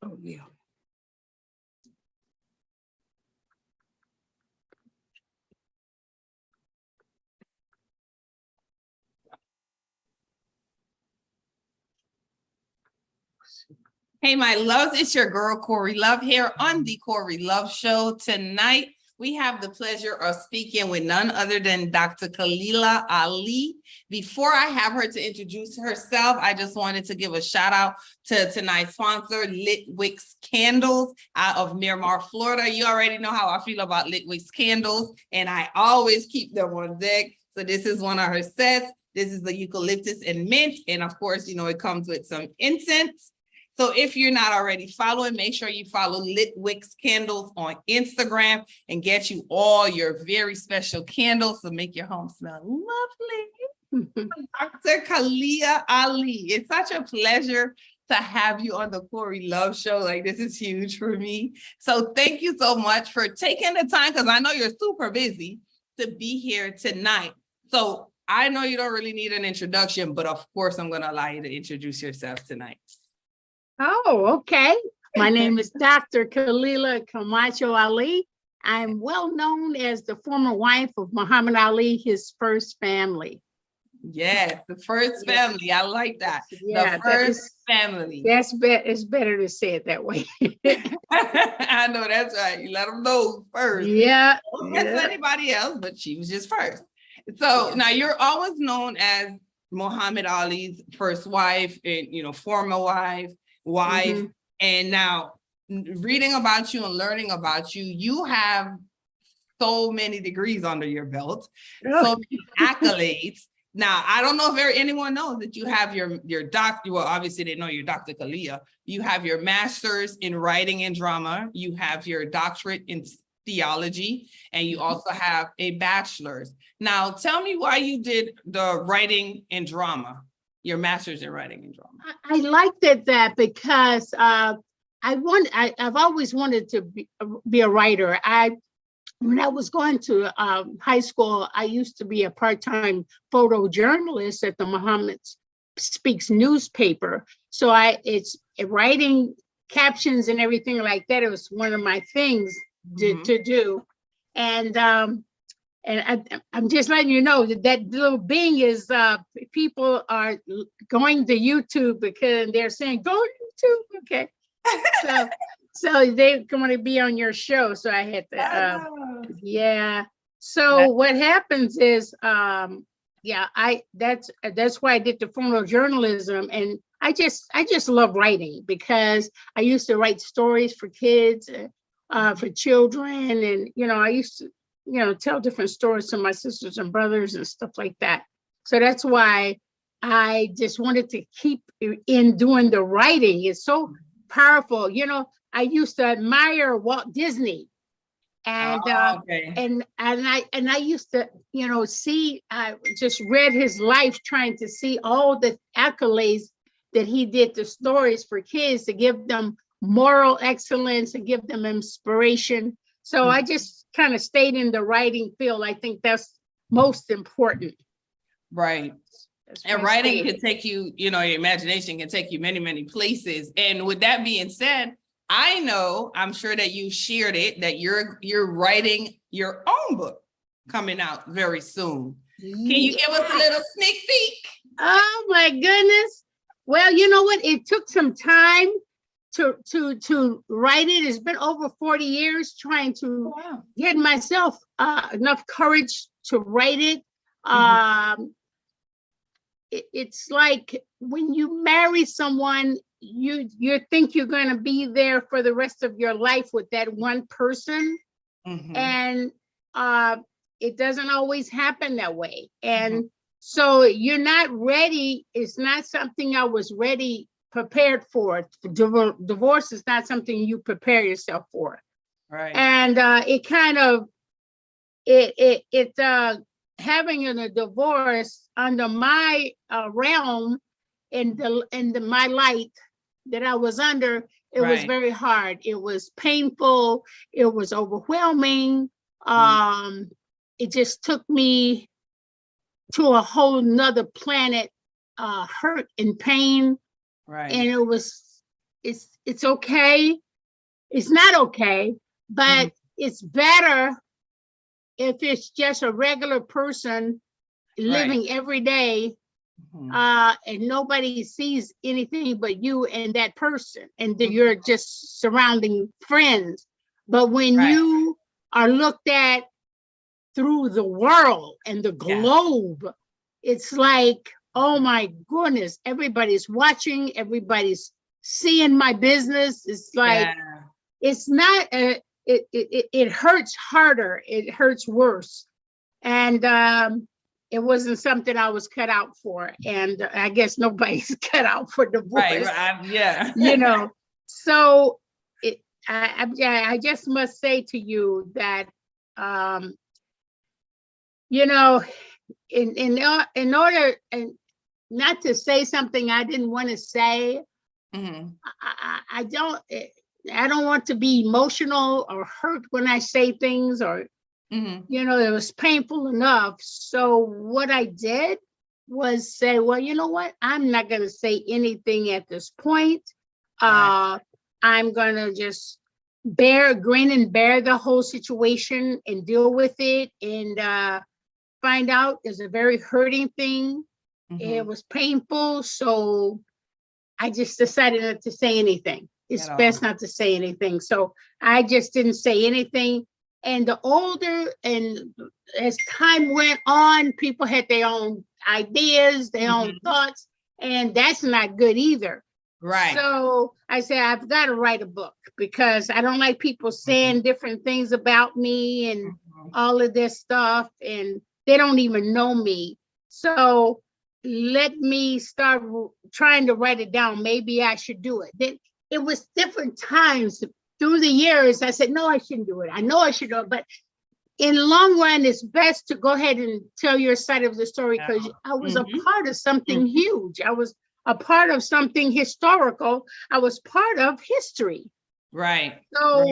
Oh, yeah. Hey, my loves, it's your girl, Corey Love, here on the Corey Love Show. Tonight, we have the pleasure of speaking with none other than Dr. Khalilah Ali. Before I have her to introduce herself, I just wanted to give a shout out to tonight's sponsor, Lit Wicks Candles out of Miramar, Florida. You already know how I feel about Lit Wicks Candles, and I always keep them on deck. So this is one of her sets. This is the eucalyptus and mint, and of course, you know, it comes with some incense. So if you're not already following, make sure you follow Lit Wicks Candles on Instagram and get you all your very special candles to make your home smell lovely. Dr. Khalilah Ali, it's such a pleasure to have you on the Corey Love Show. Like, this is huge for me. So thank you so much for taking the time, because I know you're super busy, to be here tonight. So I know you don't really need an introduction, but of course, I'm going to allow you to introduce yourself tonight. Oh, okay. My name is Dr. Khalilah Camacho-Ali. I'm well known as the former wife of Muhammad Ali, his first family. Yes, the first family. I like that. Yeah, the first family. It's better to say it that way. I know, that's right. You let them know first. Yeah. Don't get to anybody else, but she was just first. So now you're always known as Muhammad Ali's first wife and, you know, former wife. And now reading about you and learning about you, you have so many degrees under your belt, so many accolades. Now, I don't know if anyone knows that you have your doctor. Well, obviously they know you're Dr. Khalilah. You have your master's in writing and drama. You have your doctorate in theology, and you also have a bachelor's. Now, tell me why you did the writing and drama. Your master's in writing and drama. I liked that because I've always wanted to be a writer. When I was going to high school, I used to be a part-time photojournalist at the Muhammad Speaks newspaper. So it's writing captions and everything like that. It was one of my things to do. And I'm just letting you know that little being is people are going to YouTube because they're saying, go to YouTube. Okay. So they're going to be on your show. So I had to, yeah. So what happens is, that's why I did the photojournalism. And I just love writing because I used to write stories for kids, for children. And, you know, I used to, tell different stories to my sisters and brothers and stuff like that. So that's why I just wanted to keep in doing the writing. It's so powerful. You know, I used to admire Walt Disney, and I used to, see. I just read his life, trying to see all the accolades that he did, the stories for kids to give them moral excellence and give them inspiration. So I just kind of stayed in the writing field. I think that's most important. Right. And writing can take you, your imagination can take you many, many places. And with that being said, I'm sure that you shared it, that you're writing your own book coming out very soon. Can you give us a little sneak peek? Oh my goodness. Well, you know what? It took some time to write it. It's been over 40 years trying to get myself enough courage to write it. It's like when you marry someone, you think you're going to be there for the rest of your life with that one person, and it doesn't always happen that way. And so you're not ready. It's not something I was prepared for. Divorce is not something you prepare yourself for. Right. And it kind of having a divorce under my realm in my light that I was under, it was very hard. It was painful. It was overwhelming. It just took me to a whole nother planet, hurt and pain. Right. And it was it's okay. It's not okay, but it's better if it's just a regular person living every day, and nobody sees anything but you and that person, and you're just surrounding friends. But when you are looked at through the world and the globe, it's like, oh my goodness, everybody's watching, everybody's seeing my business. It's like, it's not, it hurts harder, it hurts worse. And it wasn't something I was cut out for. And I guess nobody's cut out for divorce. You know, so I just must say to you that, you know, in order, and not to say something I didn't want to say, I don't want to be emotional or hurt when I say things, or you know, it was painful enough. So what I did was say, well, you know what? I'm not going to say anything at this point. I'm going to just grin and bear the whole situation and deal with it, and find out it's a very hurting thing. It was painful. So I just decided not to say anything. It's best not to say anything. So I just didn't say anything. And the older, and as time went on, people had their own ideas, their own thoughts, and that's not good either. So I said, I've got to write a book, because I don't like people saying different things about me and all of this stuff, and they don't even know me. So let me start trying to write it down. Maybe I should do it. Then it was different times through the years. I said, no, I shouldn't do it. I know I should do it, but in the long run, it's best to go ahead and tell your side of the story, because I was a part of something huge. I was a part of something historical. I was part of history. So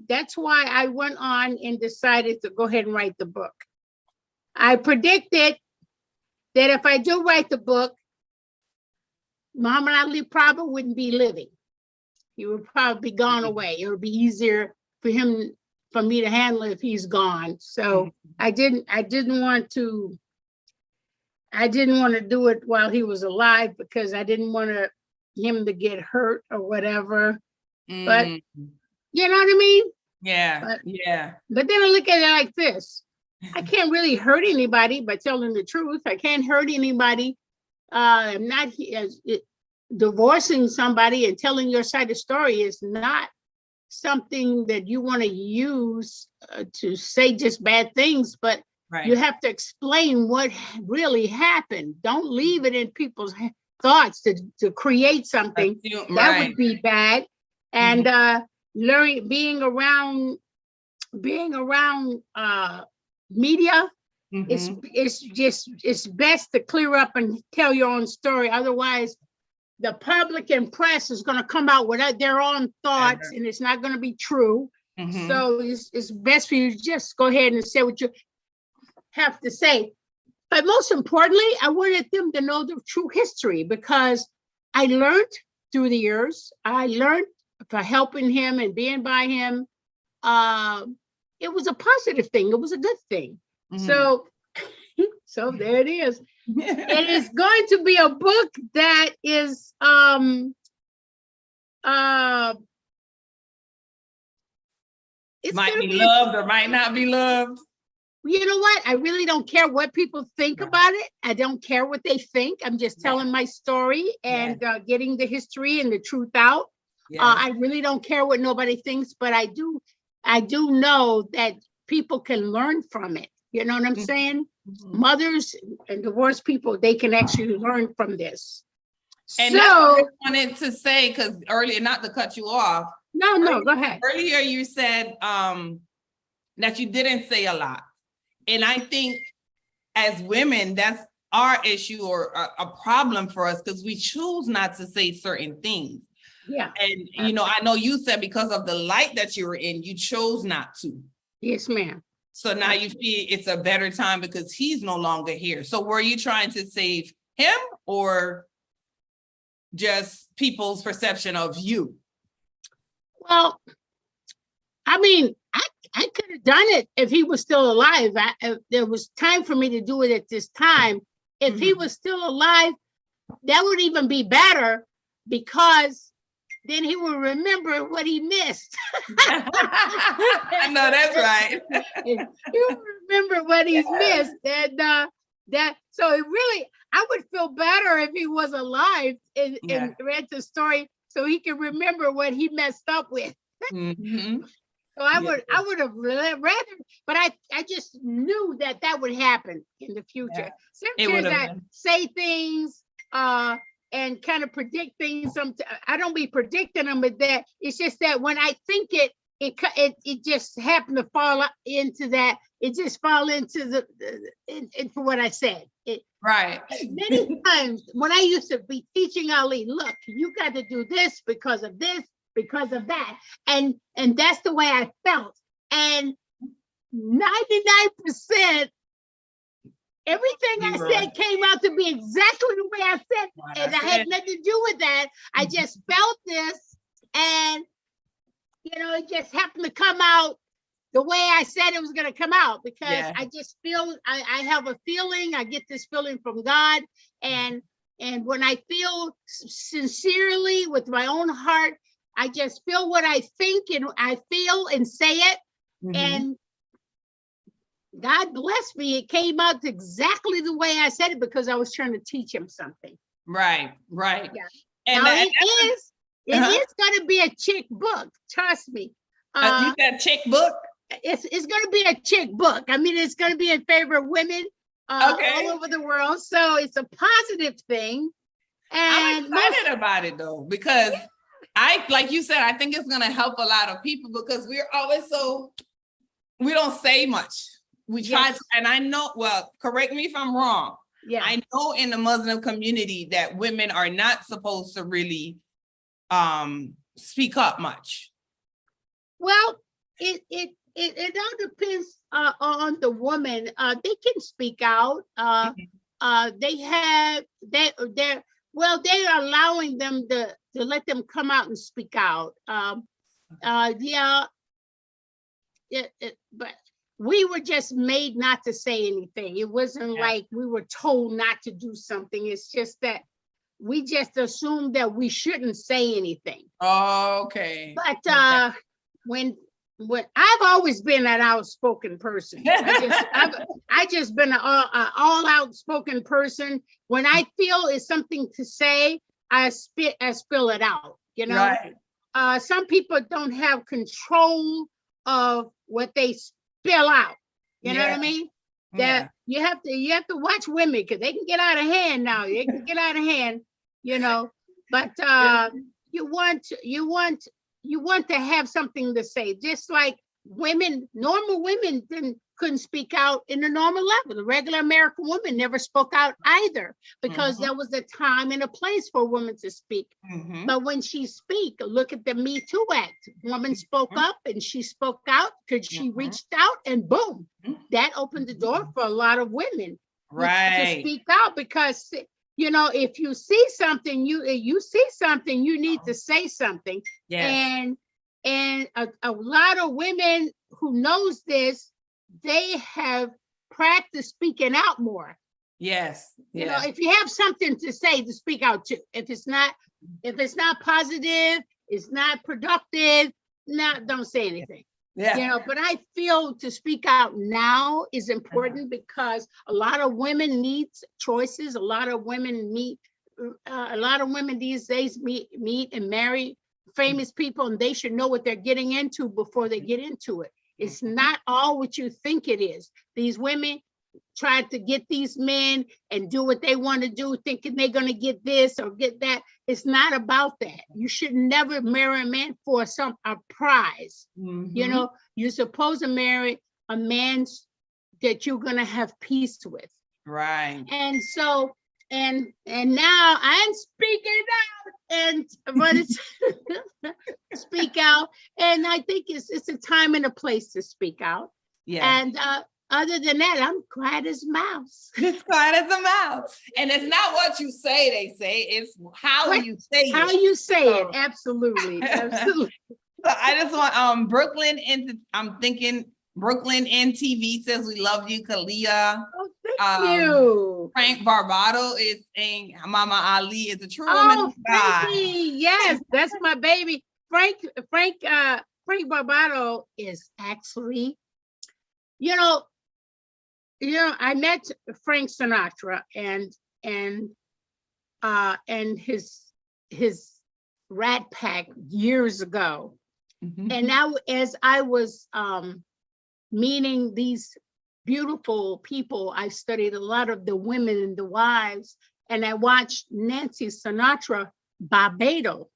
that's why I went on and decided to go ahead and write the book. I predicted that if I do write the book, Muhammad Ali probably wouldn't be living. He would probably be gone away. It would be easier for me to handle if he's gone. So I didn't want to do it while he was alive, because I didn't want him to get hurt or whatever. But you know what I mean? But then I look at it like this. I can't really hurt anybody by telling the truth. I can't hurt anybody. I'm not divorcing somebody and telling your side of the story is not something that you want to use to say just bad things, but you have to explain what really happened. Don't leave it in people's thoughts to create something that would be bad. And being around media, it's best to clear up and tell your own story. Otherwise, the public and press is going to come out with their own thoughts, and it's not going to be true. So it's best for you to just go ahead and say what you have to say. But most importantly, I wanted them to know the true history, because I learned through the years. I learned for helping him and being by him. It was a positive thing. It was a good thing. So there it is. It is going to be a book that is it might be loved or might not be loved. You know what? I really don't care what people think about it. I don't care what they think. I'm just telling my story and getting the history and the truth out. I really don't care what nobody thinks, but I do know that people can learn from it. You know what I'm saying? Mothers and divorced people, they can actually learn from this. And that's what I wanted to say, because earlier, not to cut you off. No, go ahead. Earlier you said that you didn't say a lot. And I think as women, that's our issue or a problem for us, because we choose not to say certain things. And, you know, I know you said because of the light that you were in, you chose not to. Yes, ma'am. So now you feel it's a better time because he's no longer here. So were you trying to save him or? just people's perception of you? Well, I mean, I could have done it if he was still alive. There was time for me to do it at this time. If he was still alive, that would even be better, because then he will remember what he missed. I know that's right. He will remember what he's missed. And so it really, I would feel better if he was alive and read the story so he can remember what he messed up with. Mm-hmm. So I would have rather, but I just knew that would happen in the future. Sometimes I say things and kind of predict things. I don't be predicting them, but that it's just that when I think it just happened to fall into that. It just fall into into what I said. Right. Many times when I used to be teaching Ali, look, you got to do this because of this, because of that, and that's the way I felt. And 99%, everything I said came out to be exactly the way I said, and I had nothing to do with that. I just felt this, and it just happened to come out the way I said it was going to come out, because I just feel I have a feeling. I get this feeling from God, and when I feel sincerely with my own heart, I just feel what I think and I feel and say it. Mm-hmm. And God bless me. It came out exactly the way I said it, because I was trying to teach him something. Right. Yeah. And now it is going to be a chick book. Trust me. You got chick book? It's going to be a chick book. I mean, it's going to be in favor of women all over the world. So it's a positive thing. And I'm excited about it though, because like you said, I think it's going to help a lot of people, because we're always we don't say much. We try to, and I know, well, correct me if I'm wrong. Yeah. I know in the Muslim community that women are not supposed to really speak up much. Well, it all depends on the woman. They can speak out. They're allowing them to let them come out and speak out. But we were just made not to say anything. It wasn't like we were told not to do something. It's just that we just assumed that we shouldn't say anything. Okay. But when I've always been an outspoken person. I just been an all outspoken person. When I feel it's something to say, I spill it out. Right. Some people don't have control of what they spill out. You know what I mean? That you have to watch women, because they can get out of hand now. They can get out of hand. But you want to have something to say, just like normal women couldn't speak out in the normal level. The regular American woman never spoke out either, because there was a time and a place for a woman to speak. Mm-hmm. But when she speak, look at the Me Too Act. Woman spoke up and she spoke out because she reached out, and boom, that opened the door for a lot of women to speak out, because if you see something, you need to say something. Yes. And a lot of women who knows this, they have practiced speaking out more. Yes. If you have something to say, to speak out to. If it's not positive, it's not productive, don't say anything. Yeah. But I feel to speak out now is important, because a lot of women need choices. A lot of women these days meet and marry famous people, and they should know what they're getting into before they get into it. It's not all what you think it is. These women try to get these men and do what they want to do, thinking they're going to get this or get that. It's not about that. You should never marry a man for a prize. Mm-hmm. You're supposed to marry a man that you're going to have peace with. Right. And so, and now I'm speaking out, but it's speak out. And I think it's a time and a place to speak out. Yeah. other than that, I'm quiet as a mouse. It's quiet as a mouse. And it's not what you say, they say, it's how you say it. How you say it, absolutely, absolutely. So I just want Brooklyn into I'm thinking Brooklyn NTV says we love you, Khalilah. Oh, thank you. Frank Barbado is saying Mama Ali is a true woman of God. Frankie, yes, that's my baby. Frank Barbado is actually, I met Frank Sinatra and his Rat Pack years ago. Mhm. And now as I was meeting these beautiful people, I studied a lot of the women and the wives, and I watched Nancy Sinatra Barbado.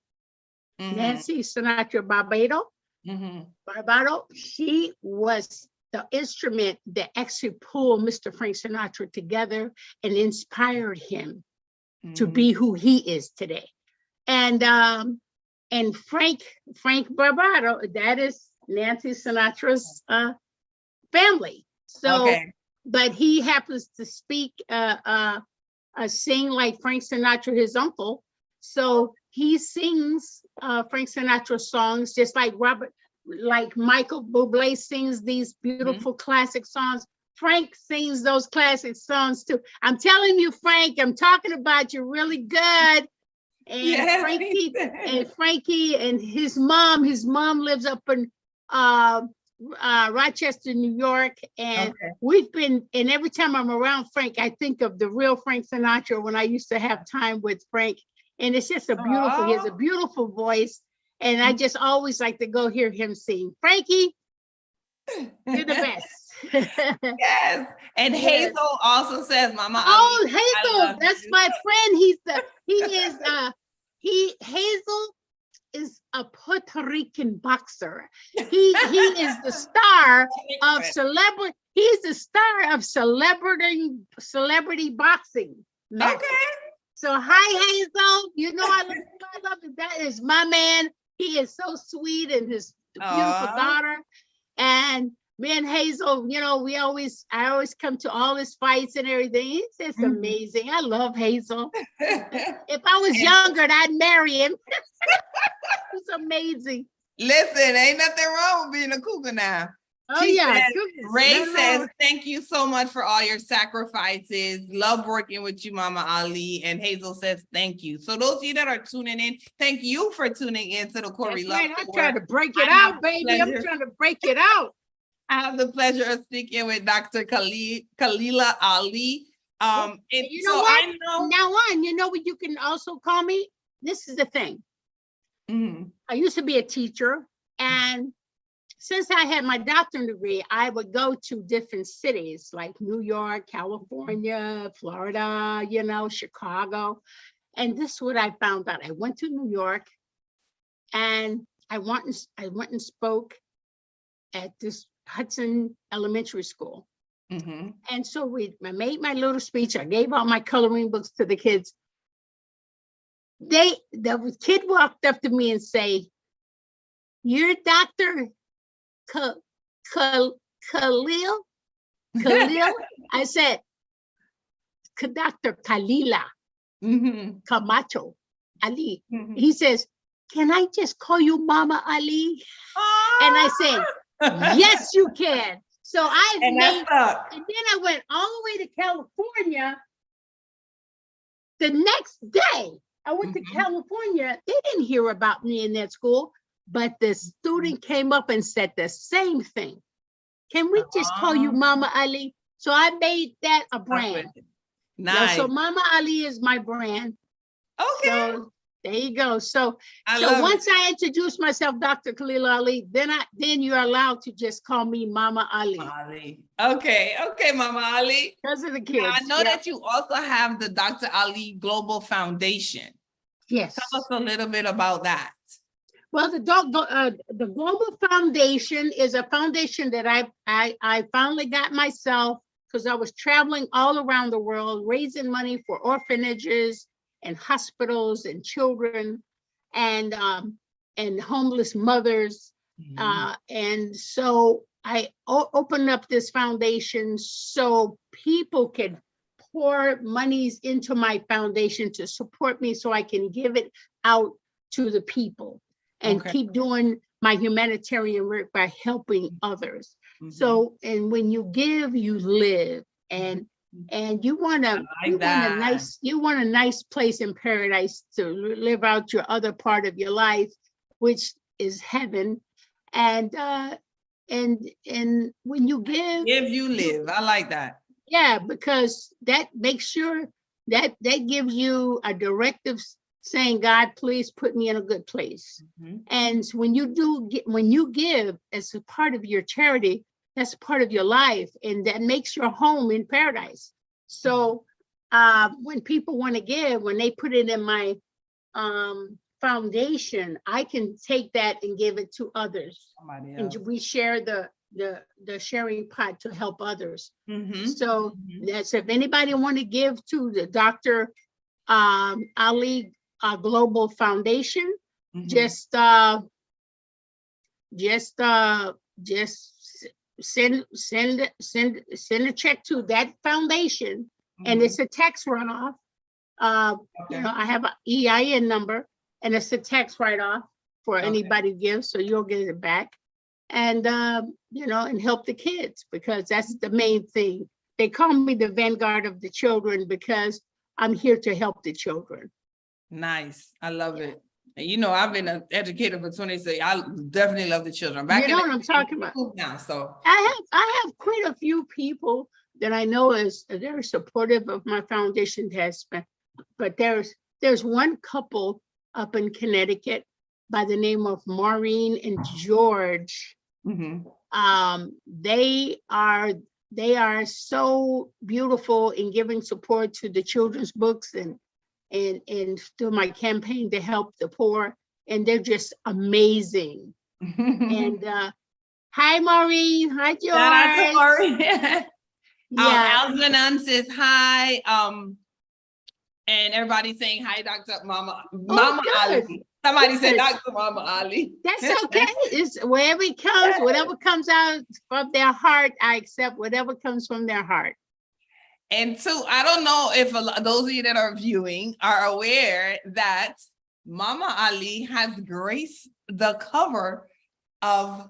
Mhm. Nancy Sinatra Barbado. Mhm. Barbado, she was the instrument that actually pulled Mr. Frank Sinatra together and inspired him to be who he is today. And Frank Barbado, that is Nancy Sinatra's family. So, Okay. but he happens to speak, sing like Frank Sinatra, his uncle. So he sings Frank Sinatra songs, just like Michael Bublé sings these beautiful classic songs. Frank sings those classic songs too. I'm telling you, Frank, I'm talking about you really good. And Yes, Frankie and his mom lives up in Rochester, New York. And and every time I'm around Frank, I think of the real Frank Sinatra when I used to have time with Frank. And it's just he has a beautiful voice. And I just always like to go hear him sing. Frankie, you're the best. Yes. And Yes. Hazel also says, Mama Oh, Ali, Hazel, that's my friend. Hazel is a Puerto Rican boxer. He is the star of celebrity. He's the star of celebrity boxing. Okay. So hi, Hazel. You know I love it. That is my man. He is so sweet, and his beautiful daughter. And me and Hazel, I always come to all his fights and everything. It's just amazing. I love Hazel. If I was younger, I'd marry him. He's amazing. Listen, ain't nothing wrong with being a cougar now. Oh, yeah. Ray says, thank you so much for all your sacrifices. Love working with you, Mama Ali. And Hazel says, thank you. So those of you that are tuning in, thank you for tuning in to the Corey Love. I'm trying to break it out, baby. I'm trying to break it out. I have the pleasure of speaking with Dr. Khalilah Ali. Now what you can also call me? This is the thing. I used to be a teacher, and since I had my doctorate degree, I would go to different cities like New York, California, Florida, Chicago. And this is what I found out. I went to New York, and I went and spoke at this Hudson Elementary School. And so I made my little speech. I gave out my coloring books to the kids. The kid walked up to me and say, "You're Dr. Khalil?" I said, "Dr. Khalilah Camacho-Ali." He says, "Can I just call you Mama Ali?" And I said, "Yes, you can." So and then I went all the way to California. The next day, I went to California. They didn't hear about me in that school, but the student came up and said the same thing. "Can we just call you Mama Ali?" So I made that a brand. Nice. So Mama Ali is my brand. Okay. So there you go. So once I introduce myself, Dr. Khalilah Ali, then you're allowed to just call me Mama Ali. Okay, Mama Ali. Because of the kids. Now, I know that you also have the Dr. Ali Global Foundation. Yes. Tell us a little bit about that. Well, the Global Foundation is a foundation that I finally got myself because I was traveling all around the world, raising money for orphanages and hospitals and children and homeless mothers. And so opened up this foundation so people can pour monies into my foundation to support me so I can give it out to the people and keep doing my humanitarian work by helping others. So, and when you give, you live, and you want a nice place in paradise to live out your other part of your life, which is heaven. And when you give, you live. I like that. Yeah, because that makes sure that gives you a directive saying, God, please put me in a good place. And when you give as a part of your charity, that's a part of your life, and that makes your home in paradise. So when people want to give, when they put it in my foundation, I can take that and give it to others. And we share the sharing pot to help others. So that's, if anybody want to give to the Dr. Ali Global Foundation, just send a check to that foundation, and it's a tax runoff. You know, I have an EIN number, and it's a tax write-off for anybody who gives, so you'll get it back. And you know, and help the kids, because that's the main thing. They call me the vanguard of the children because I'm here to help the children. Nice. I love it. And you know, I've been an educator for 20 years. I definitely love the children. You know what I'm talking about. Now, so I have quite a few people that I know is very supportive of my foundation test, but there's one couple up in Connecticut by the name of Maureen and George. They are so beautiful in giving support to the children's books and through my campaign to help the poor, and they're just amazing. And hi Maureen, hi George. Shout out to Maureen. Algernon says hi. And everybody's saying hi, Dr. Mama Ali. Somebody said Dr. Mama Ali. That's okay. It's wherever it comes, whatever comes out from their heart, I accept whatever comes from their heart. And so I don't know if those of you that are viewing are aware that Mama Ali has graced the cover of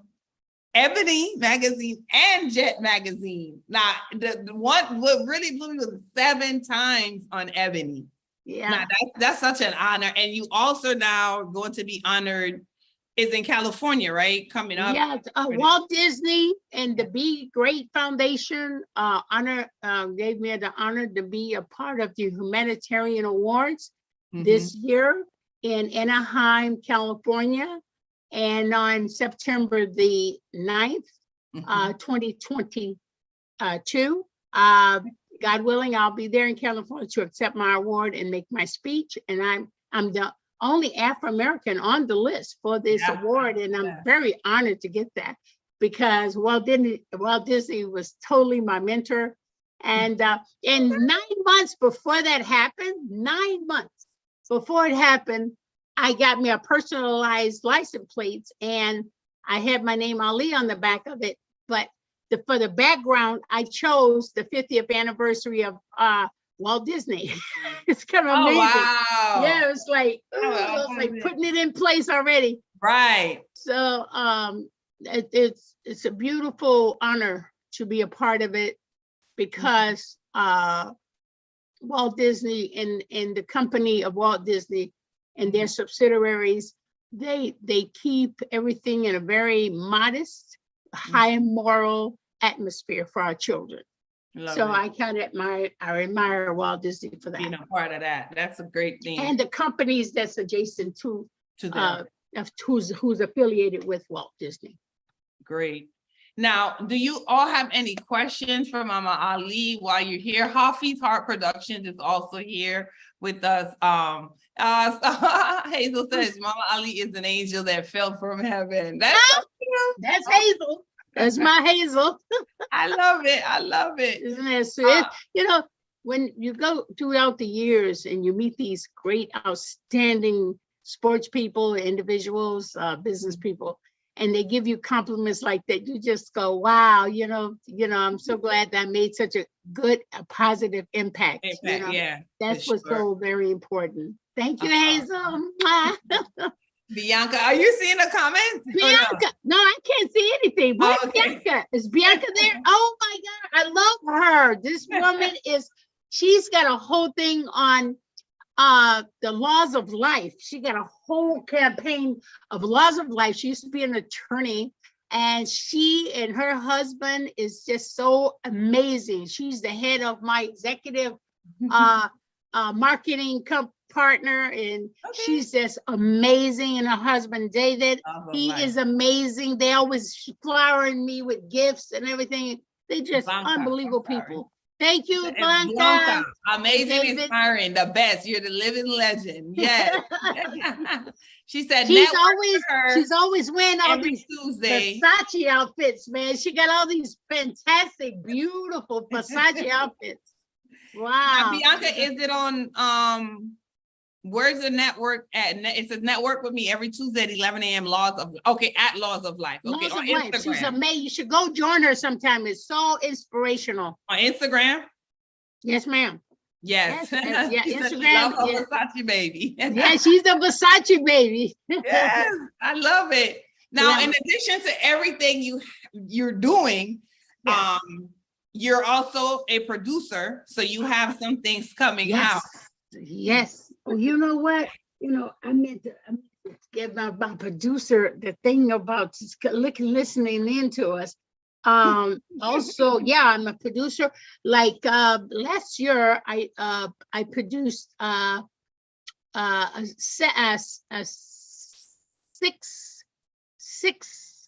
Ebony magazine and Jet magazine. Now, the one what really blew me was 7 times on Ebony. Yeah, now, that's such an honor. And you also now going to be honored is in California, right? Coming up. Yeah, Walt Disney and the Be Great Foundation gave me the honor to be a part of the humanitarian awards this year in Anaheim, California. And on September the 9th, 2022, God willing, I'll be there in California to accept my award and make my speech. And I'm the only Afro-American on the list for this award. And I'm very honored to get that, because Walt Disney was totally my mentor. And 9 months before that happened, 9 months before it happened, I got me a personalized license plates, and I had my name Ali on the back of it. But for the background, I chose the 50th anniversary of Walt Disney. It's kind of amazing. Wow. Yeah, it's like, like putting it in place already. Right. So it's a beautiful honor to be a part of it, because Walt Disney and the company of Walt Disney and their subsidiaries, they keep everything in a very modest, high moral atmosphere for our children. So I kind of admire Walt Disney for that. Being a part of that, that's a great thing. And the companies that's adjacent to who's affiliated with Walt Disney. Great. Now, do you all have any questions for Mama Ali while you're here? Hafiz Heart Productions is also here with us. Hazel says Mama Ali is an angel that fell from heaven. That's Hazel. That's my Hazel. I love it. I love it. Isn't it sweet? You know, when you go throughout the years and you meet these great, outstanding sports people, individuals, business people, and they give you compliments like that, you just go, wow, I'm so glad that I made such a good, a positive impact. Yeah, That's what's sure. so very important. Thank you, Hazel. Bianca, are you seeing the comments? Bianca, no, I can't see anything. Where's Bianca? Is Bianca there? Oh my God, I love her. This woman she's got a whole thing on the laws of life. She got a whole campaign of laws of life. She used to be an attorney, and she and her husband is just so amazing. She's the head of my executive marketing partner, and she's just amazing. And her husband David, he is amazing. They always flowering me with gifts and everything. They just unbelievable people. Thank you, Blanca. Amazing, inspiring, the best. You're the living legend. Yes. She said she's always wearing all these Tuesday Versace outfits, man. She got all these fantastic, beautiful Versace outfits. Wow. Now, Bianca, is it on where's the network at? It says network with me every Tuesday at 11 a.m. at Laws of Life. Okay, on Instagram. She's amazing. You should go join her sometime. It's so inspirational. On Instagram? Yes, ma'am. Yes. Yeah, Instagram. Versace baby. Yeah, she's the Versace baby. Yes, I love it. Now, in addition to everything you're doing, you're also a producer, so you have some things coming out. Yes. Well, you know what? I meant to give my producer the thing about listening into us. Also, I'm a producer. Like last year, I produced a six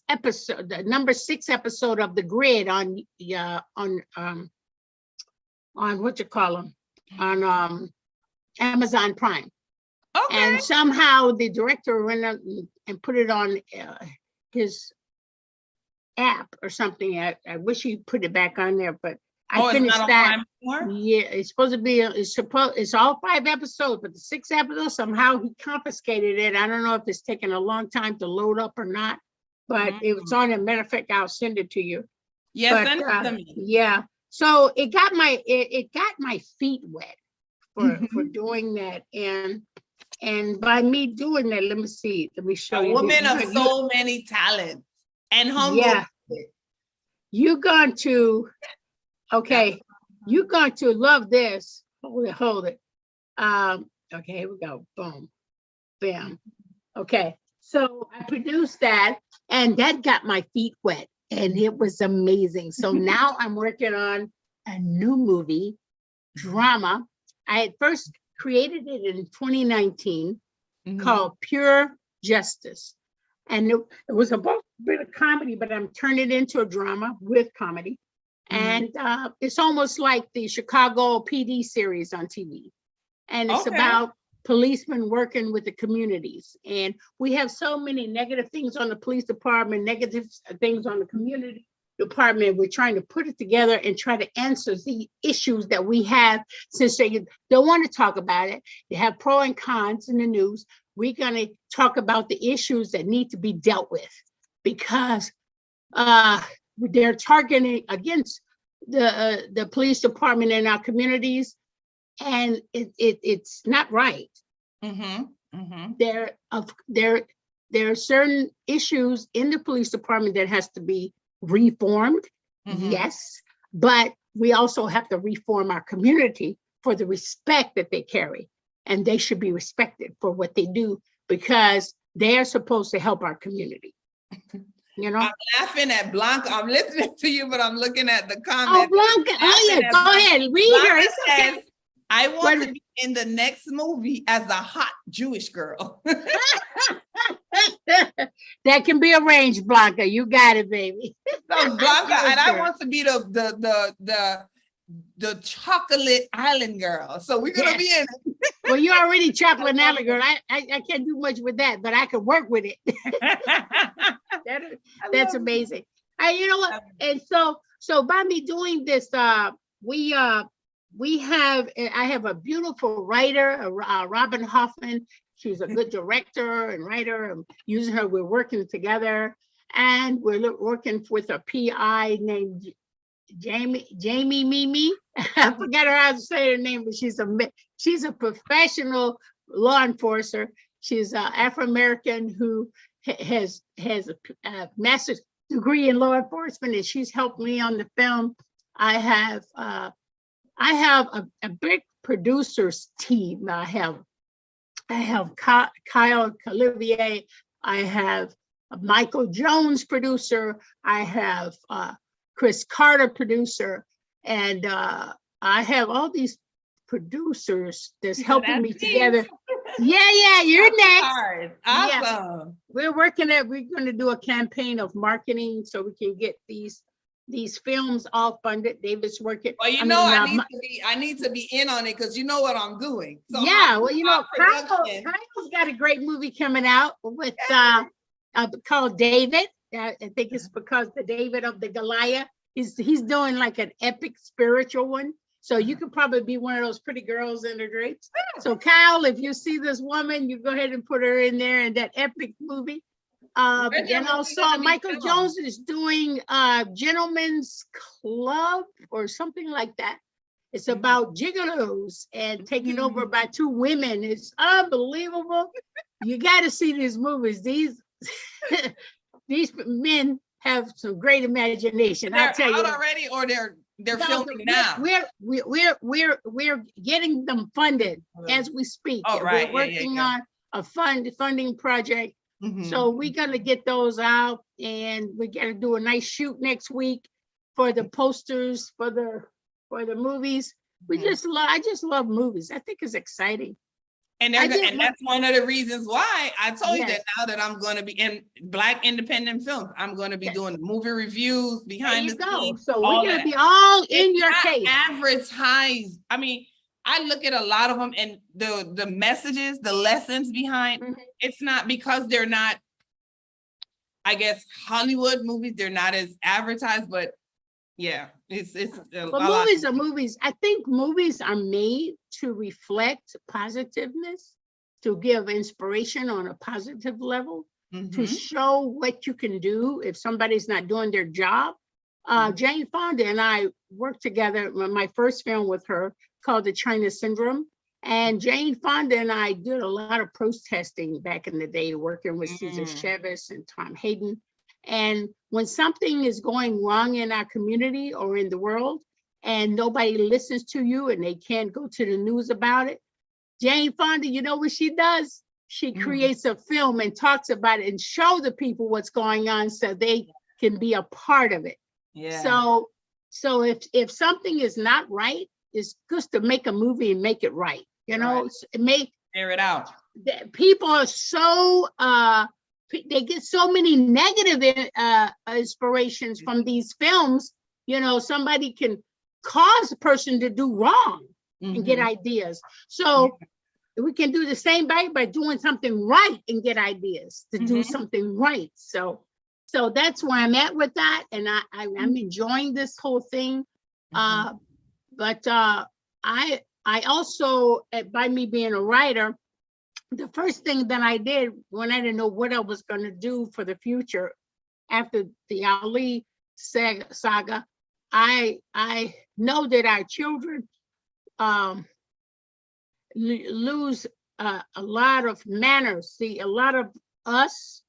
episode, the number 6 episode of The Grid on what you call them, on Amazon Prime. Okay. And somehow the director went up and put it on his app or something. I wish he put it back on there, but I finished that. Yeah, it's supposed to be. It's all 5 episodes, but the 6th episode somehow he confiscated it. I don't know if it's taking a long time to load up or not, but it's on it. Matter of fact, I'll send it to you. Yes, send it to me. Yeah. So it got my feet wet for doing that, and by me doing that, let me show you. A woman of so many talents and humble. Yeah. You're going to love this. Hold it. Okay, here we go. Boom, bam. Okay, so I produced that, and that got my feet wet, and it was amazing. So now I'm working on a new movie, drama. I had first created it in 2019 called Pure Justice. And it was a bit of comedy, but I'm turning it into a drama with comedy. And it's almost like the Chicago PD series on TV. And it's about policemen working with the communities. And we have so many negative things on the police department, negative things on the community department. We're trying to put it together and try to answer the issues that we have, since they don't want to talk about it. They have pros and cons in the news. We're going to talk about the issues that need to be dealt with, because they're targeting against the police department in our communities, and it's not right. There are certain issues in the police department that has to be reformed, yes, but we also have to reform our community for the respect that they carry, and they should be respected for what they do, because they are supposed to help our community. I'm laughing at Blanca. I'm listening to you, but I'm looking at the comments. Oh, Blanca, go ahead, read her. It's okay. I want to be in the next movie as a hot Jewish girl. That can be arranged, Blanca. You got it, baby. So Blanca, and I want to be the chocolate island girl. So we're gonna be in it. Well, you're already chocolate island girl. I can't do much with that, but I can work with it. That's amazing. You know what? And so by me doing this, I have a beautiful writer, Robin Hoffman. She's a good director and writer. I'm using her. We're working together. and we're working with a PI named Jamie Mimi. I forgot how to say her name, but she's a professional law enforcer. She's an Afro-American who has a master's degree in law enforcement, and she's helped me on the film. I have a big producers team. I have Kyle Calivier. I have a Michael Jones producer. I have Chris Carter producer, and I have all these producers that's helping me together. Yeah, you're next. Awesome. Yeah. We're going to do a campaign of marketing so we can get these films all funded. David's working. Well, I need to be in on it because you know what I'm doing. So yeah, Kyle's got a great movie coming out with called David. I think it's because the David of the Goliath. He's doing like an epic spiritual one. So you could probably be one of those pretty girls in the drapes. So Kyle, if you see this woman, you go ahead and put her in there in that epic movie. And also Michael Jones is doing Gentleman's Club or something like that. It's about gigolos and taken over by two women. It's unbelievable. You got to see these movies. These men have some great imagination. They're I'll tell out you already, or they're filming now. We're getting them funded as we speak. Oh, right. We're working on a funding project. So we're gonna get those out, and we gotta do a nice shoot next week for the posters for the movies. I just love movies. I think it's exciting. And that's one of the reasons why I told you that now that I'm going to be in Black independent films, I'm going to be doing movie reviews behind the scenes. So we're going to be all in your case. Advertised. I mean, I look at a lot of them and the messages, the lessons behind, it's not because they're not, I guess, Hollywood movies, they're not as advertised, but yeah, movies are movies. I think movies are made to reflect positiveness, to give inspiration on a positive level, to show what you can do if somebody's not doing their job. Jane Fonda and I worked together on my first film with her called The China Syndrome. And Jane Fonda and I did a lot of protesting back in the day, working with Cesar Chavez and Tom Hayden. And when something is going wrong in our community or in the world, and nobody listens to you and they can't go to the news about it, Jane Fonda, you know what she does? She creates a film and talks about it and show the people what's going on so they can be a part of it. Yeah. So if something is not right, it's just to make a movie and make it right. Air it out. People are so they get so many negative inspirations from these films. Somebody can cause a person to do wrong and get ideas. So we can do the same by doing something right and get ideas to do something right. So that's where I'm at with that. And I'm enjoying this whole thing. But I also, by me being a writer, the first thing that I did when I didn't know what I was going to do for the future after the Ali saga, I know that our children lose a lot of manners. See, a lot of us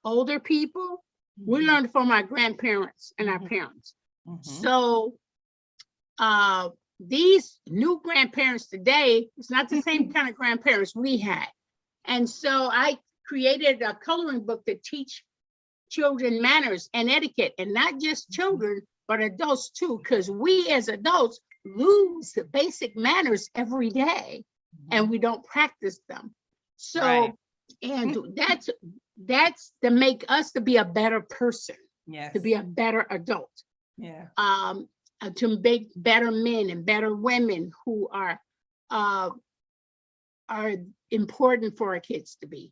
older people, we learned from our grandparents and our parents. So these new grandparents today, it's not the same kind of grandparents we had. And so I created a coloring book to teach children manners and etiquette, and not just children, but adults too, because we as adults lose the basic manners every day and we don't practice them. So, and that's to make us to be a better person, to be a better adult, to make better men and better women who are important for our kids to be.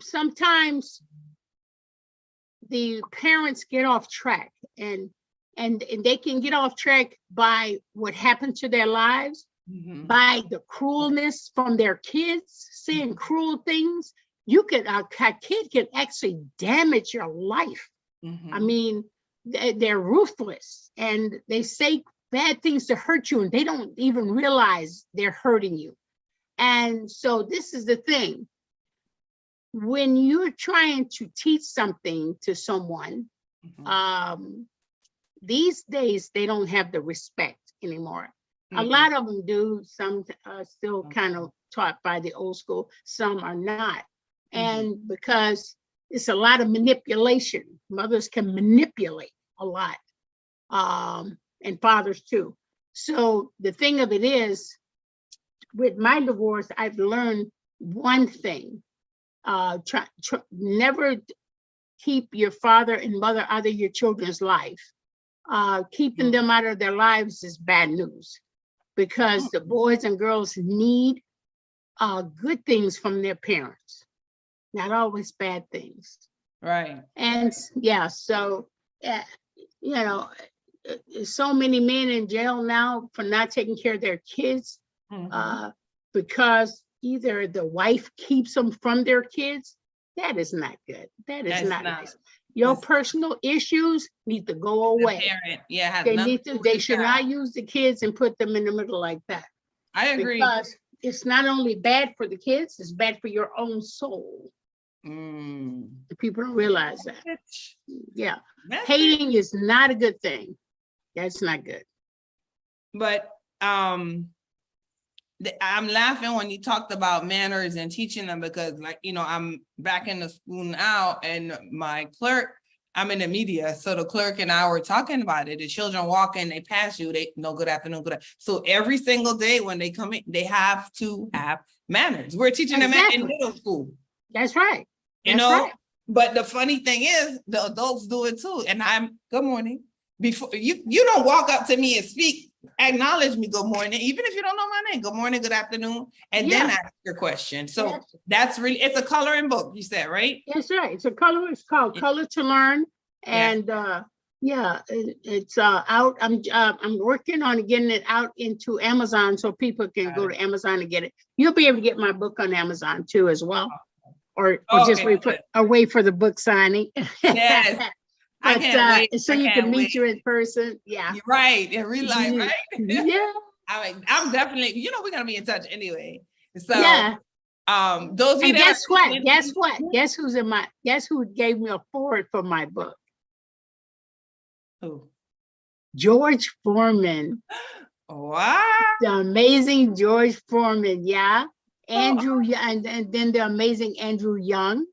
Sometimes the parents get off track, and they can get off track by what happened to their lives, by the cruelness from their kids, saying cruel things. a kid can actually damage your life. I mean, they're ruthless and they say bad things to hurt you and they don't even realize they're hurting you. And so this is the thing. When you're trying to teach something to someone, these days, they don't have the respect anymore. A lot of them do. Some are still kind of taught by the old school. Some are not. And because it's a lot of manipulation, mothers can manipulate a lot, and fathers too. So the thing of it is, with my divorce, I've learned one thing. Never keep your father and mother out of your children's life. Keeping them out of their lives is bad news, because the boys and girls need good things from their parents, not always bad things. Right. And yeah, so, you know, so many men in jail now for not taking care of their kids, because either the wife keeps them from their kids. That is not good. That's not nice. Your personal issues need to go away. They should not use the kids and put them in the middle like that. I agree. Because it's not only bad for the kids, it's bad for your own soul. People don't realize that. Yeah. Hating is not a good thing. That's not good. But I'm laughing when you talked about manners and teaching them, because, like, you know, I'm back in the school now, and my clerk, I'm in the media, so the clerk and I were talking about it. The children walk in, they pass you, they no good afternoon, good. So every single day when they come in, they have to have manners. We're teaching them in middle school. That's right. You know, but the funny thing is, the adults do it too. And I'm, good morning. Before you don't walk up to me and speak, acknowledge me, good morning, even if you don't know my name, good morning, good afternoon, and then ask your question. So that's really, it's a coloring book, you said, right? That's right. It's called Color to Learn. And it's out. I'm working on getting it out into Amazon so people can go to Amazon and get it. You'll be able to get my book on Amazon too as well. Or just wait for the book signing. Yes. But, so you can meet you in person. Yeah. You're right. In real life, right? Yeah. I mean, I'm definitely, you know, we're gonna be in touch anyway. So those and guess what? Guess who gave me a forward for my book? Who? George Foreman. Wow. The amazing George Foreman, yeah. Andrew, and then the amazing Andrew Young.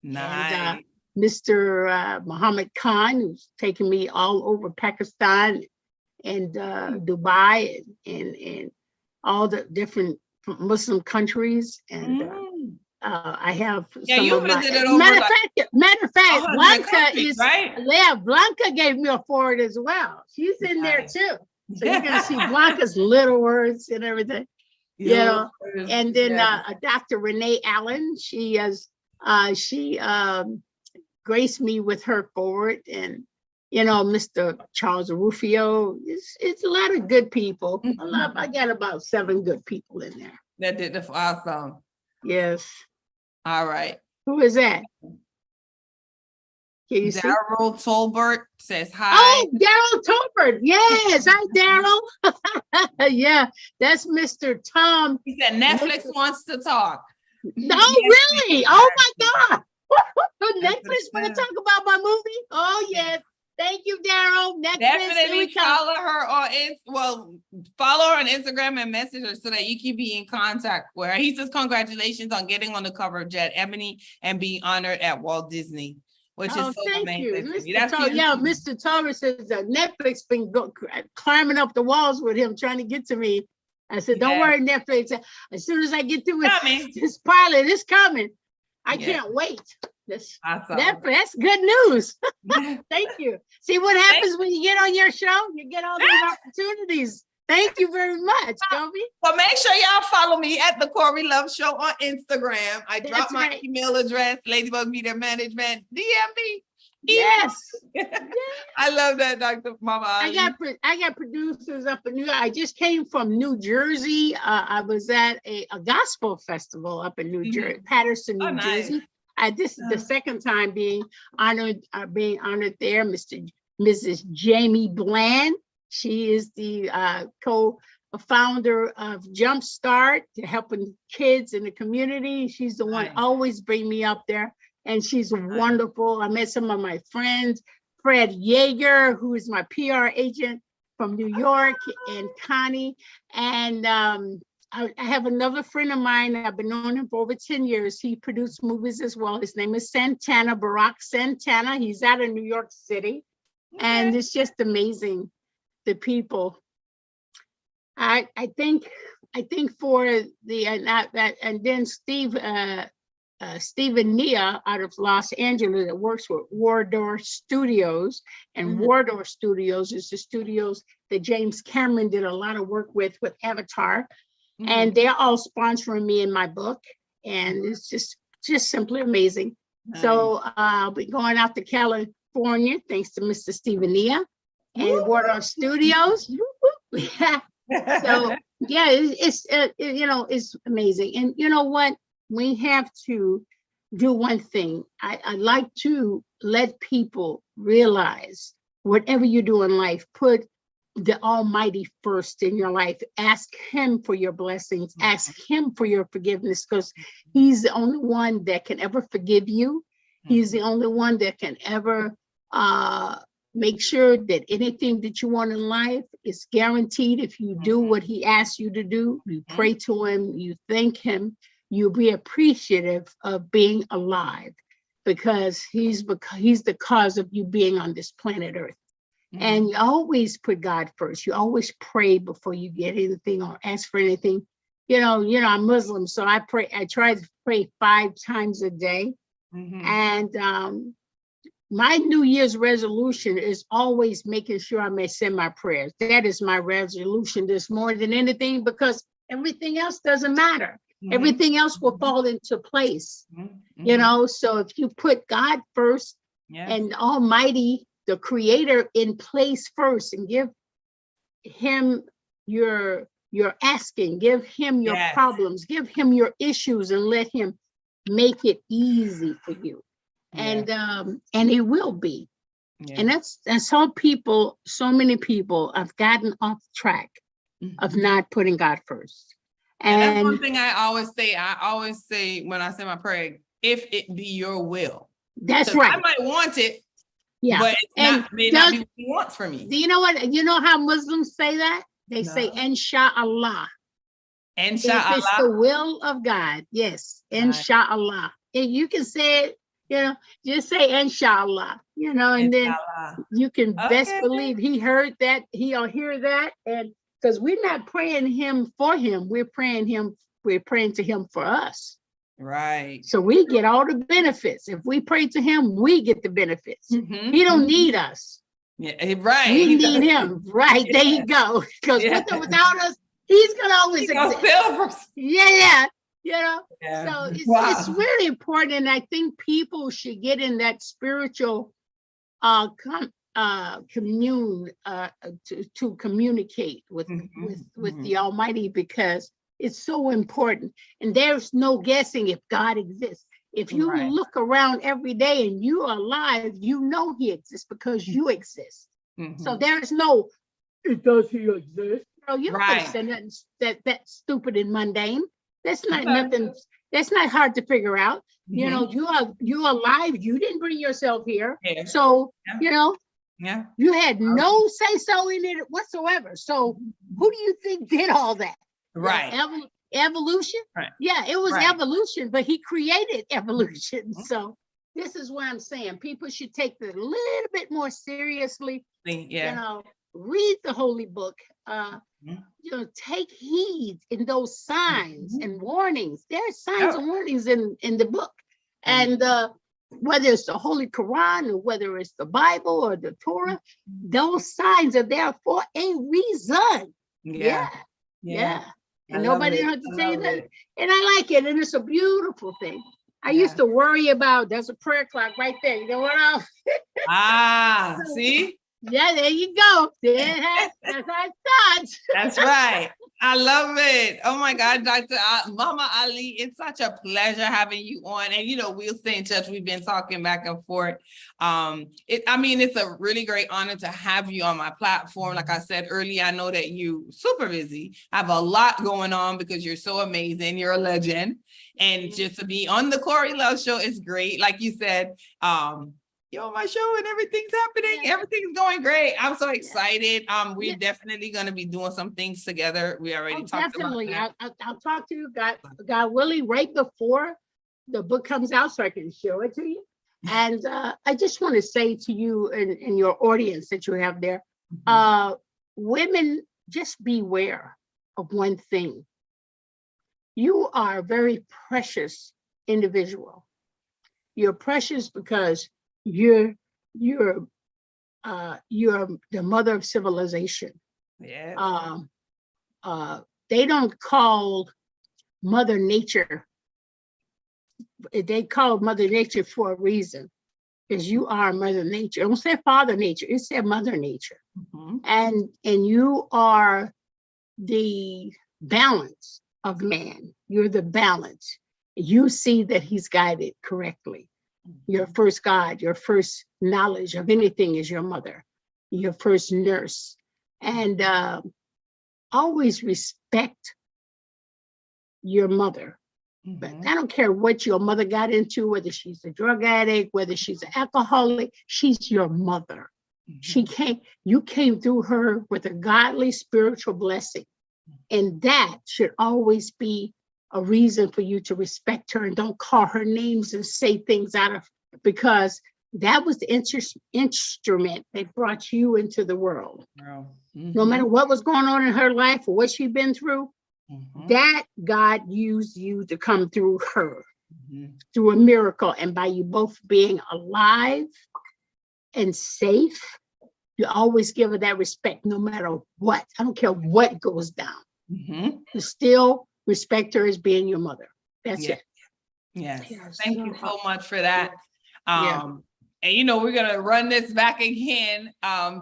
Nice. And, Mr. Muhammad Khan, who's taken me all over Pakistan and Dubai and all the different Muslim countries. And I have some of my, matter of fact, Blanca is, right? Blanca gave me a forward as well. She's in there too. So you're going to see Blanca's little words and everything, you know. And then Dr. Renee Allen, she graced me with her forward, and you know, Mr. Charles Rufio. It's a lot of good people. I got about 7 good people in there. That did the awesome. Yes. All right. Who is that? Daryl Tolbert says hi. Oh, Daryl Tolbert. Yes. Hi, Daryl. Yeah, that's Mr. Tom. He said Netflix wants to talk. No, really? Oh my God. Netflix want to talk about my movie? Oh yes. Thank you, Daryl. Definitely follow her on follow her on Instagram and message her so that you can be in contact with her. He says congratulations on getting on the cover of Jet Ebony and being honored at Walt Disney, which is so amazing. Mr. Torres says that Netflix been climbing up the walls with him trying to get to me. I said, don't worry, Netflix. As soon as I get through with this pilot, it's coming. I can't wait. That's good news. Thank you. See what happens when you get on your show? You get all these opportunities. Thank you very much, Kobe. So make sure y'all follow me at the Corey Love Show on Instagram. I dropped my email address, Ladybug Media Management. DM me. Yes. I love that, Dr. Mama Ali. I got producers up in New York. I just came from New Jersey. I was at a gospel festival up in New Jersey, Patterson, New Jersey. This is the second time being honored there. Mrs. Jamie Bland. She is the co-founder of Jumpstart, helping kids in the community. She's the one always bring me up there, and she's wonderful. I met some of my friends, Fred Yeager, who is my PR agent from New York, and Connie. And I have another friend of mine. I've been knowing him for over 10 years. He produced movies as well. His name is Santana, Barack Santana. He's out of New York City. And it's just amazing, the people. I think for the and then Stephen Nia out of Los Angeles that works with Wardour Studios, and Wardour Studios is the studios that James Cameron did a lot of work with Avatar, and they're all sponsoring me in my book, and it's just simply amazing. So I'll be going out to California thanks to Mr. Stephen Nia and Wardour Studios. So yeah, it's amazing. And you know what? We have to do one thing. I like to let people realize whatever you do in life, put the Almighty first in your life. Ask Him for your blessings. Ask Him for your forgiveness, because He's the only one that can ever forgive you. He's the only one that can ever make sure that anything that you want in life is guaranteed. If you do what He asks you to do, you pray to Him, you thank Him, you'll be appreciative of being alive, because he's the cause of you being on this planet Earth. And you always put God first. You always pray before you get anything or ask for anything. You know, I'm Muslim, so I try to pray 5 times a day. And my New Year's resolution is always making sure I may send my prayers. That is my resolution this more than anything, because everything else doesn't matter. Everything else will fall into place. You know, so if you put God first and Almighty, the Creator, in place first, and give Him your asking, give Him your problems, give Him your issues, and let Him make it easy for you. And it will be. And that's how so many people have gotten off track of not putting God first. And that's one thing I always say. I always say when I say my prayer, if it be your will. That's right. I might want it, but it may not be what He wants for me. Do you know what? You know how Muslims say that? They say, Inshallah. Inshallah. If it's the will of God, yes, Inshallah. And you can say it, just say Inshallah, and then you can best believe He heard that, He'll hear that. And because we're not praying Him for Him, we're praying to Him for us. Right. So we get all the benefits. If we pray to Him, we get the benefits. He don't need us. Yeah, right. We need Him. Right. There you go. Because without us, He's gonna always exist. Yeah. So it's really important. And I think people should get in that spiritual commune to communicate with the Almighty, because it's so important. And there's no guessing if God exists. If you look around every day and you are alive, you know He exists because you exist. So there's no, does He exist? No, you don't understand nothing that's stupid and mundane. That's not nothing. That's not hard to figure out. You're alive. You didn't bring yourself here. So, you had no say-so in it whatsoever. So who do you think did all that? Right. Evolution? Right. Yeah, it was evolution, but He created evolution. So this is what I'm saying. People should take it a little bit more seriously. Read the holy book. Take heed in those signs and warnings. There are signs and warnings in the book. And whether it's the Holy Quran or whether it's the Bible or the Torah, those signs are there for a reason. And nobody has to say that. And I like it. And it's a beautiful thing. I used to worry about, there's a prayer clock right there. You know what See? Yeah, there you go. That's how it starts. That's right. I love it. Oh my God, Mama Ali, it's such a pleasure having you on. And we'll stay in touch. We've been talking back and forth. It's a really great honor to have you on my platform. Like I said earlier, I know that you super busy, have a lot going on because you're so amazing. You're a legend. And just to be on the Corey Love Show is great. Like you said, you're on my show and everything's happening. Yeah. Everything's going great. I'm so excited. We're definitely going to be doing some things together. We already talked definitely. about that. I'll talk to you, God willing, right before the book comes out so I can show it to you. And I just want to say to you and your audience that you have there, women, just beware of one thing. You are a very precious individual. You're precious because you're the mother of civilization. Yeah. They don't call Mother Nature. They call Mother Nature for a reason, because you are Mother Nature. Don't say Father Nature. It said Mother Nature, and you are the balance of man. You're the balance. You see that he's guided correctly. Your first guide, your first knowledge of anything is your mother, your first nurse. And always respect your mother. But I don't care what your mother got into, whether she's a drug addict, whether she's an alcoholic, she's your mother. You came through her with a godly spiritual blessing. And that should always be a reason for you to respect her and don't call her names and say things out of, because that was the instrument that brought you into the world. No matter what was going on in her life or what she'd been through, that God used you to come through her, through a miracle. And by you both being alive and safe, you always give her that respect no matter what. I don't care what goes down. You still respect her as being your mother. That's it. Yes. Thank you so much for that. And we're gonna run this back again.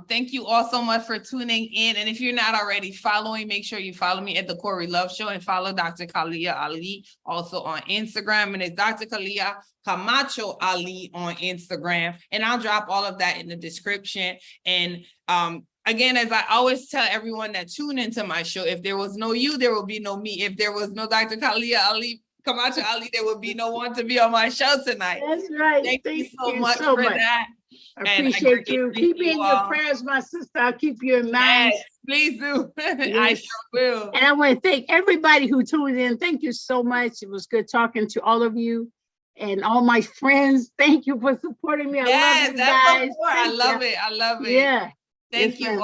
Thank you all so much for tuning in. And if you're not already following, make sure you follow me at the Corey Love Show and follow Dr. Khalilah Ali also on Instagram. And it's Dr. Khalilah Camacho-Ali on Instagram. And I'll drop all of that in the description. And again, as I always tell everyone that tune into my show, if there was no you, there will be no me. If there was no Dr. Khalilah Ali Camacho-Ali, there would be no one to be on my show tonight. That's right. Thank you so much for that. I appreciate you. Keep me in your prayers, my sister. I'll keep you in mind. Yes, please do. I sure will. And I want to thank everybody who tuned in. Thank you so much. It was good talking to all of you and all my friends. Thank you for supporting me. I love you guys. I love it. I love it. Yeah. Thank you.